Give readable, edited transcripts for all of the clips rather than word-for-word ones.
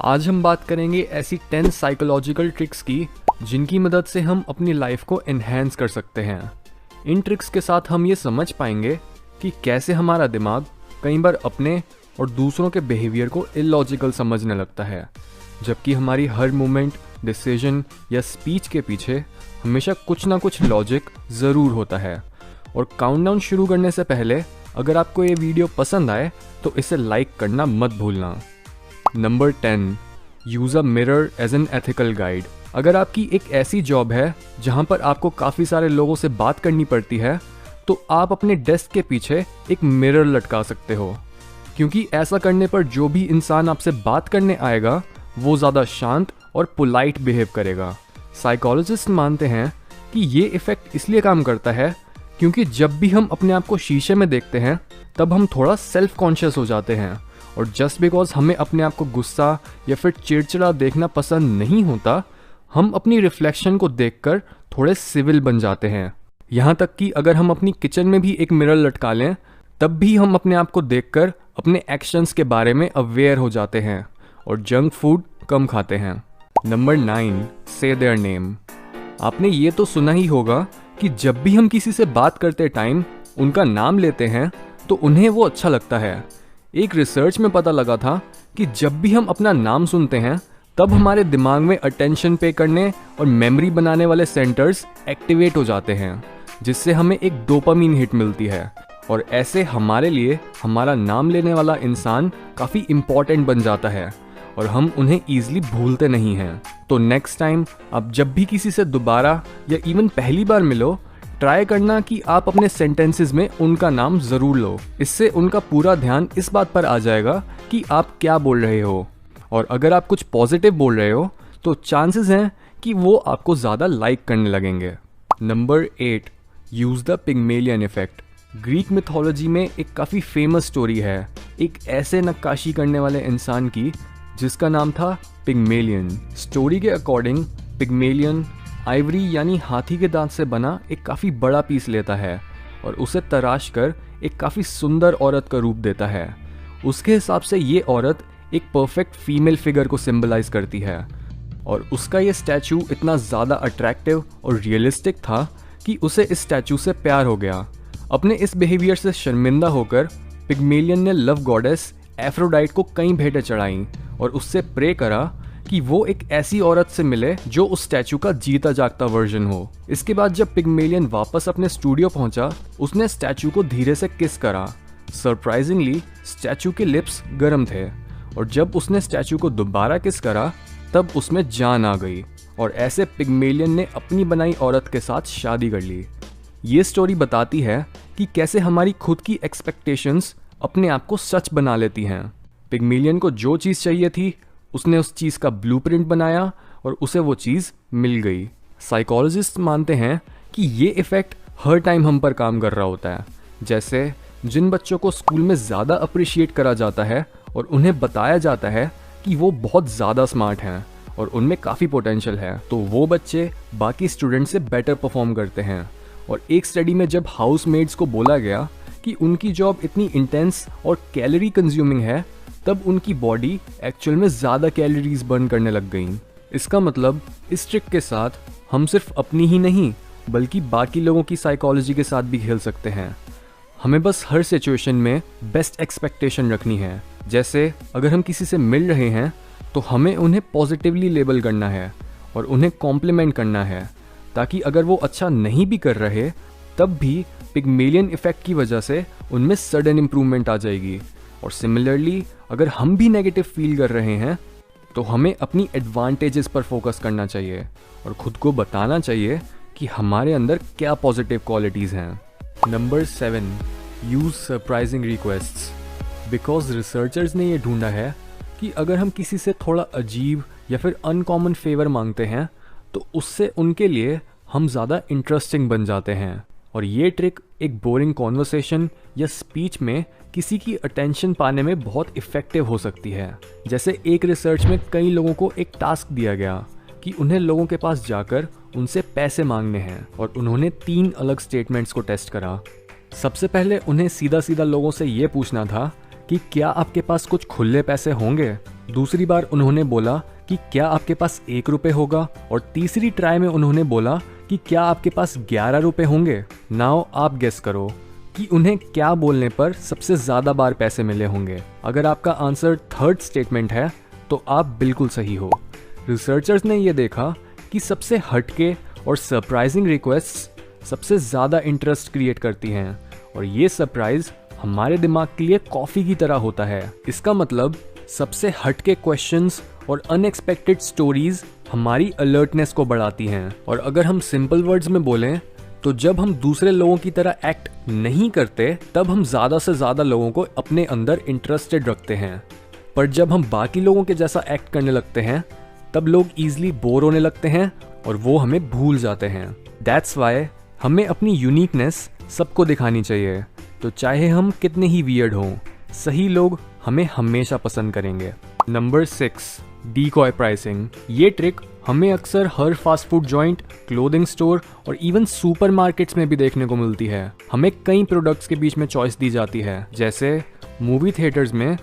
आज हम बात करेंगे ऐसी 10 साइकोलॉजिकल ट्रिक्स की जिनकी मदद से हम अपनी लाइफ को एनहेंस कर सकते हैं। इन ट्रिक्स के साथ हम ये समझ पाएंगे कि कैसे हमारा दिमाग कई बार अपने और दूसरों के बिहेवियर को इलॉजिकल समझने लगता है, जबकि हमारी हर मूवमेंट, डिसीजन या स्पीच के पीछे हमेशा कुछ ना कुछ लॉजिक ज़रूर होता है। और काउंटडाउन शुरू करने से पहले अगर आपको ये वीडियो पसंद आए तो इसे लाइक करना मत भूलना। Number 10, use a mirror as an ethical guide. अगर आपकी एक ऐसी जॉब है जहां पर आपको काफ़ी सारे लोगों से बात करनी पड़ती है, तो आप अपने डेस्क के पीछे एक मिरर लटका सकते हो, क्योंकि ऐसा करने पर जो भी इंसान आपसे बात करने आएगा वो ज़्यादा शांत और पोलाइट बिहेव करेगा। साइकोलॉजिस्ट मानते हैं कि ये इफ़ेक्ट इसलिए काम करता है क्योंकि जब भी हम अपने आप को शीशे में देखते हैं तब हम थोड़ा सेल्फ कॉन्शियस हो जाते हैं, और जस्ट बिकॉज हमें अपने आप को गुस्सा या फिर चिड़चिड़ा देखना पसंद नहीं होता, हम अपनी रिफ्लेक्शन को देखकर थोड़े सिविल बन जाते हैं। यहाँ तक कि अगर हम अपनी किचन में भी एक मिरर लटका लें तब भी हम अपने आप को देखकर अपने एक्शंस के बारे में अवेयर हो जाते हैं और जंक फूड कम खाते हैं। नंबर 9, से देयर नेम। आपने ये तो सुना ही होगा कि जब भी हम किसी से बात करते टाइम उनका नाम लेते हैं तो उन्हें वो अच्छा लगता है। एक रिसर्च में पता लगा था कि जब भी हम अपना नाम सुनते हैं तब हमारे दिमाग में अटेंशन पे करने और मेमोरी बनाने वाले सेंटर्स एक्टिवेट हो जाते हैं, जिससे हमें एक डोपामीन हिट मिलती है, और ऐसे हमारे लिए हमारा नाम लेने वाला इंसान काफ़ी इम्पॉर्टेंट बन जाता है और हम उन्हें ईजिली भूलते नहीं हैं। तो नेक्स्ट टाइम आप जब भी किसी से दोबारा या इवन पहली बार मिलो, ट्राई करना कि आप अपने सेंटेंसेस में उनका नाम ज़रूर लो। इससे उनका पूरा ध्यान इस बात पर आ जाएगा कि आप क्या बोल रहे हो, और अगर आप कुछ पॉजिटिव बोल रहे हो तो चांसेस हैं कि वो आपको ज़्यादा लाइक करने लगेंगे। Number 8, use the Pygmalion effect. Greek mythology में एक काफ़ी फेमस स्टोरी है एक ऐसे नक्काशी करने वाले इंसान की जिसका नाम था पिग्मेलियन। स्टोरी के अकॉर्डिंग पिग्मेलियन आइवरी यानी हाथी के दांत से बना एक काफ़ी बड़ा पीस लेता है और उसे तराश कर एक काफ़ी सुंदर औरत का रूप देता है। उसके हिसाब से ये औरत एक परफेक्ट फीमेल फिगर को सिंबलाइज करती है, और उसका ये स्टैचू इतना ज़्यादा अट्रैक्टिव और रियलिस्टिक था कि उसे इस स्टैचू से प्यार हो गया। अपने इस बिहेवियर से शर्मिंदा होकर पिग्मेलियन ने लव गॉडेस एफ्रोडाइट को कई भेंटें चढ़ाईं और उससे प्रे करा कि वो एक ऐसी औरत से मिले जो उस स्टैचू का जीता जागता वर्जन हो। इसके बाद जब पिग्मेलियन वापस अपने स्टूडियो पहुंचा, उसने स्टैचू को धीरे से किस करा। सरप्राइजिंगली स्टैचू के लिप्स गर्म थे, और जब उसने स्टैचू को दोबारा किस करा तब उसमें जान आ गई, और ऐसे पिग्मेलियन ने अपनी बनाई औरत के साथ शादी कर ली। ये स्टोरी बताती है कि कैसे हमारी खुद की एक्सपेक्टेशंस अपने आप को सच बना लेती हैं। पिग्मेलियन को जो चीज़ चाहिए थी उसने उस चीज़ का ब्लूप्रिंट बनाया और उसे वो चीज़ मिल गई। साइकोलॉजिस्ट मानते हैं कि ये इफ़ेक्ट हर टाइम हम पर काम कर रहा होता है। जैसे जिन बच्चों को स्कूल में ज़्यादा अप्रिशिएट करा जाता है और उन्हें बताया जाता है कि वो बहुत ज़्यादा स्मार्ट हैं और उनमें काफ़ी पोटेंशियल है, तो वो बच्चे बाकी स्टूडेंट से बेटर परफॉर्म करते हैं। और एक स्टडी में जब हाउसमेड्स को बोला गया कि उनकी जॉब इतनी इंटेंस और कैलोरी कंज्यूमिंग है, तब उनकी बॉडी एक्चुअल में ज़्यादा कैलोरीज बर्न करने लग गई। इसका मतलब इस ट्रिक के साथ हम सिर्फ अपनी ही नहीं बल्कि बाकी लोगों की साइकोलॉजी के साथ भी खेल सकते हैं। हमें बस हर सिचुएशन में बेस्ट एक्सपेक्टेशन रखनी है। जैसे अगर हम किसी से मिल रहे हैं तो हमें उन्हें पॉजिटिवली लेबल करना है और उन्हें कॉम्प्लीमेंट करना है, ताकि अगर वो अच्छा नहीं भी कर रहे तब भी पिग्मेलियन इफेक्ट की वजह से उनमें सडन इम्प्रूवमेंट आ जाएगी। और सिमिलरली अगर हम भी नेगेटिव फील कर रहे हैं तो हमें अपनी एडवांटेजेस पर फोकस करना चाहिए और खुद को बताना चाहिए कि हमारे अंदर क्या पॉजिटिव क्वालिटीज़ हैं। Number 7, use surprising requests. Because researchers ने ये ढूंढा है कि अगर हम किसी से थोड़ा अजीब या फिर अनकॉमन फेवर मांगते हैं तो उससे उनके लिए हम ज़्यादा इंटरेस्टिंग बन जाते हैं, और ये ट्रिक एक बोरिंग कॉन्वर्सेशन या स्पीच में किसी की अटेंशन पाने में बहुत इफ़ेक्टिव हो सकती है। जैसे एक रिसर्च में कई लोगों को एक टास्क दिया गया कि उन्हें लोगों के पास जाकर उनसे पैसे मांगने हैं, और उन्होंने 3 अलग स्टेटमेंट्स को टेस्ट करा। सबसे पहले उन्हें सीधा सीधा लोगों से ये पूछना था कि क्या आपके पास कुछ खुले पैसे होंगे, दूसरी बार उन्होंने बोला कि क्या आपके पास 1 रुपये होगा, और तीसरी ट्राई में उन्होंने बोला कि क्या आपके पास 11 रुपये होंगे। नाउ आप गेस करो कि उन्हें क्या बोलने पर सबसे ज़्यादा बार पैसे मिले होंगे। अगर आपका आंसर थर्ड स्टेटमेंट है तो आप बिल्कुल सही हो। रिसर्चर्स ने यह देखा कि सबसे हटके और सरप्राइजिंग रिक्वेस्ट्स सबसे ज़्यादा इंटरेस्ट क्रिएट करती हैं, और ये सरप्राइज हमारे दिमाग के लिए कॉफ़ी की तरह होता है। इसका मतलब सबसे हटके क्वेश्चंस और अनएक्सपेक्टेड स्टोरीज हमारी अलर्टनेस को बढ़ाती हैं। और अगर हम सिंपल वर्ड्स में बोलें तो जब हम दूसरे लोगों की तरह एक्ट नहीं करते तब हम ज़्यादा से ज़्यादा लोगों को अपने अंदर इंटरेस्टेड रखते हैं, पर जब हम बाकी लोगों के जैसा एक्ट करने लगते हैं तब लोग ईजिली बोर होने लगते हैं और वो हमें भूल जाते हैं। दैट्स वाई हमें अपनी यूनिकनेस सबको दिखानी चाहिए, तो चाहे हम कितने ही वियर्ड हों, सही लोग हमें हमेशा पसंद करेंगे। Number 6, decoy pricing. ये ट्रिक हमें अक्सर हर fast food joint, clothing store और इवन सुपरमार्केट्स में भी देखने को मिलती है। हमें कई प्रोडक्ट्स के बीच में चॉइस दी जाती है, जैसे मूवी थिएटर्स में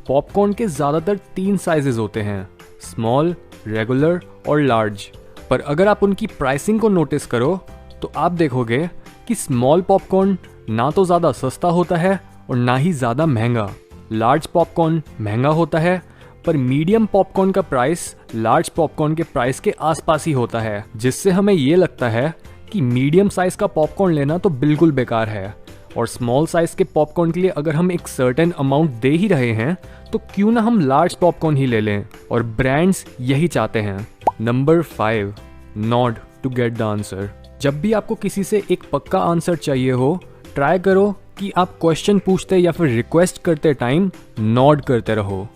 पॉपकॉर्न के ज़्यादातर 3 साइजेस होते हैं, स्मॉल, रेगुलर और लार्ज। पर अगर आप उनकी प्राइसिंग को नोटिस करो तो आप देखोगे कि स्मॉल पॉपकॉर्न ना तो ज़्यादा सस्ता होता है और ना ही ज़्यादा महंगा। लार्ज पॉपकॉर्न महंगा होता है, पर मीडियम पॉपकॉर्न का प्राइस लार्ज पॉपकॉर्न के प्राइस के आसपास ही होता है, जिससे हमें ये लगता है कि मीडियम साइज का पॉपकॉर्न लेना तो बिल्कुल बेकार है, और स्मॉल साइज के पॉपकॉर्न के लिए अगर हम एक सर्टेन अमाउंट दे ही रहे हैं तो क्यों ना हम लार्ज पॉपकॉर्न ही ले लें, और ब्रांड्स यही चाहते हैं। Number 5, nod to get the answer. जब भी आपको किसी से एक पक्का आंसर चाहिए हो, ट्राई करो कि आप क्वेश्चन पूछते या फिर रिक्वेस्ट करते टाइम नॉड करते रहो।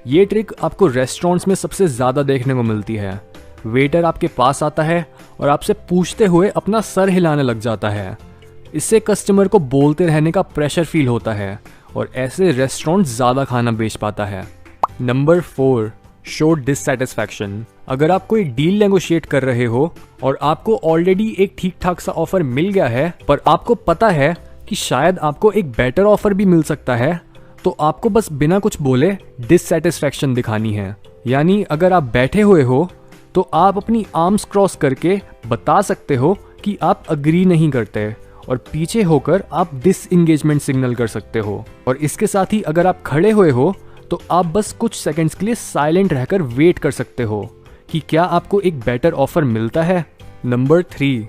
ये ट्रिक आपको रेस्टोरेंट्स में सबसे ज़्यादा देखने को मिलती है। वेटर आपके पास आता है और आपसे पूछते हुए अपना सर हिलाने लग जाता है। इससे कस्टमर को बोलते रहने का प्रेशर फील होता है और ऐसे रेस्टोरेंट ज़्यादा खाना बेच पाता है। Number 4, show dissatisfaction. अगर आप कोई डील नेगोशिएट कर रहे हो और आपको ऑलरेडी एक ठीक ठाक सा ऑफर मिल गया है, पर आपको पता है कि शायद आपको एक बेटर ऑफर भी मिल सकता है, तो आपको बस बिना कुछ बोले डिससैटिस्फैक्शन दिखानी है। यानी अगर आप बैठे हुए हो तो आप अपनी आर्म्स क्रॉस करके बता सकते हो कि आप अग्री नहीं करते, और पीछे होकर आप डिसएंगेजमेंट सिग्नल कर सकते हो। और इसके साथ ही अगर आप खड़े हुए हो तो आप बस कुछ सेकंड्स के लिए साइलेंट रहकर वेट कर सकते हो कि क्या आपको एक बेटर ऑफर मिलता है। नंबर 3,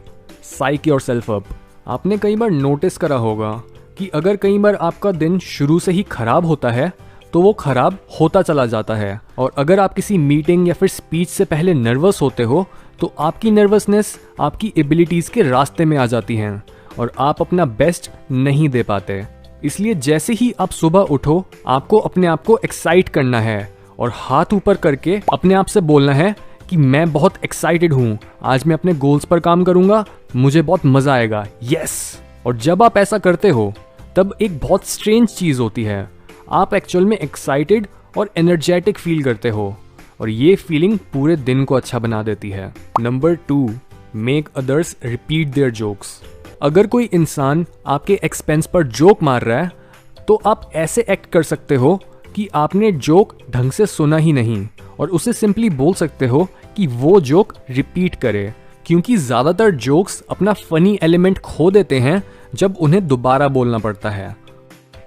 साइक योरसेल्फ अप। आपने कई बार नोटिस करा होगा कि अगर कई बार आपका दिन शुरू से ही खराब होता है तो वो खराब होता चला जाता है, और अगर आप किसी मीटिंग या फिर स्पीच से पहले नर्वस होते हो तो आपकी नर्वसनेस आपकी एबिलिटीज़ के रास्ते में आ जाती हैं और आप अपना बेस्ट नहीं दे पाते। इसलिए जैसे ही आप सुबह उठो, आपको अपने आप को एक्साइट करना है और हाथ ऊपर करके अपने आप से बोलना है कि मैं बहुत एक्साइटेड हूँ, आज मैं अपने गोल्स पर काम करूंगा, मुझे बहुत मजा आएगा, यस। और जब आप ऐसा करते हो तब एक बहुत स्ट्रेंज चीज होती है, आप एक्चुअल में एक्साइटेड और एनर्जेटिक फील करते हो, और ये फीलिंग पूरे दिन को अच्छा बना देती है। Number 2, make others repeat their jokes. अगर कोई इंसान आपके एक्सपेंस पर जोक मार रहा है तो आप ऐसे एक्ट कर सकते हो कि आपने जोक ढंग से सुना ही नहीं, और उसे सिंपली बोल सकते हो कि वो जोक रिपीट करे, क्योंकि ज़्यादातर जोक्स अपना फनी एलिमेंट खो देते हैं जब उन्हें दोबारा बोलना पड़ता है।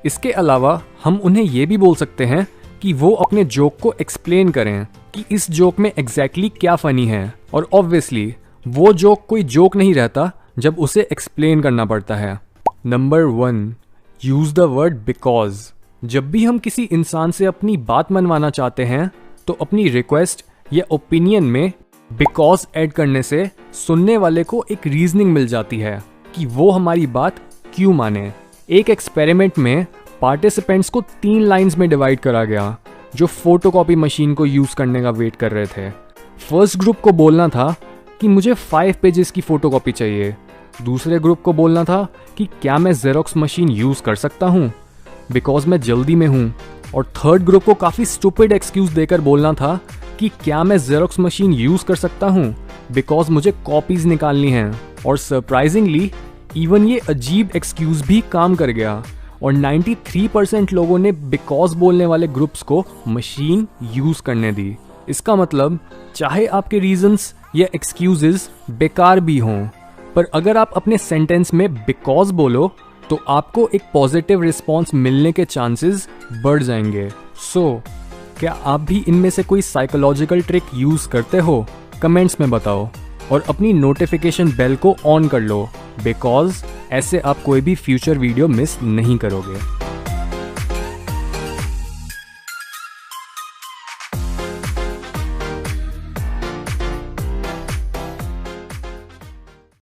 इसके अलावा हम उन्हें ये भी बोल सकते हैं कि वो अपने जोक को एक्सप्लेन करें कि इस जोक में एग्जैक्टली क्या फ़नी है, और ऑब्वियसली वो जोक कोई जोक नहीं रहता जब उसे एक्सप्लेन करना पड़ता है। Number 1, use the word because. जब भी हम किसी इंसान से अपनी बात मनवाना चाहते हैं तो अपनी रिक्वेस्ट या ओपिनियन में बिकॉज ऐड करने से सुनने वाले को एक रीजनिंग मिल जाती है कि वो हमारी बात क्यों माने। एक एक्सपेरिमेंट में पार्टिसिपेंट्स को 3 लाइंस में डिवाइड करा गया जो फोटोकॉपी मशीन को यूज़ करने का वेट कर रहे थे। फर्स्ट ग्रुप को बोलना था कि मुझे 5 पेजेस की फोटोकॉपी चाहिए। दूसरे ग्रुप को बोलना था कि क्या मैं जेरोक्स मशीन यूज़ कर सकता हूँ बिकॉज मैं जल्दी में हूँ। और थर्ड ग्रुप को काफ़ी स्टूपिड एक्सक्यूज़ देकर बोलना था कि क्या मैं जेरोक्स मशीन यूज़ कर सकता हूँ बिकॉज मुझे कॉपीज़ निकालनी हैं। और सरप्राइजिंगली इवन ये अजीब एक्सक्यूज़ भी काम कर गया, और 93% लोगों ने बिकॉज बोलने वाले ग्रुप्स को मशीन यूज करने दी। इसका मतलब चाहे आपके रीजंस या एक्सक्यूजेस बेकार भी हों, पर अगर आप अपने सेंटेंस में बिकॉज बोलो तो आपको एक पॉजिटिव रिस्पॉन्स मिलने के चांसेस बढ़ जाएंगे। सो क्या आप भी इनमें से कोई साइकोलॉजिकल ट्रिक यूज करते हो? कमेंट्स में बताओ और अपनी नोटिफिकेशन बेल को ऑन कर लो, बिकॉज ऐसे आप कोई भी फ्यूचर वीडियो मिस नहीं करोगे।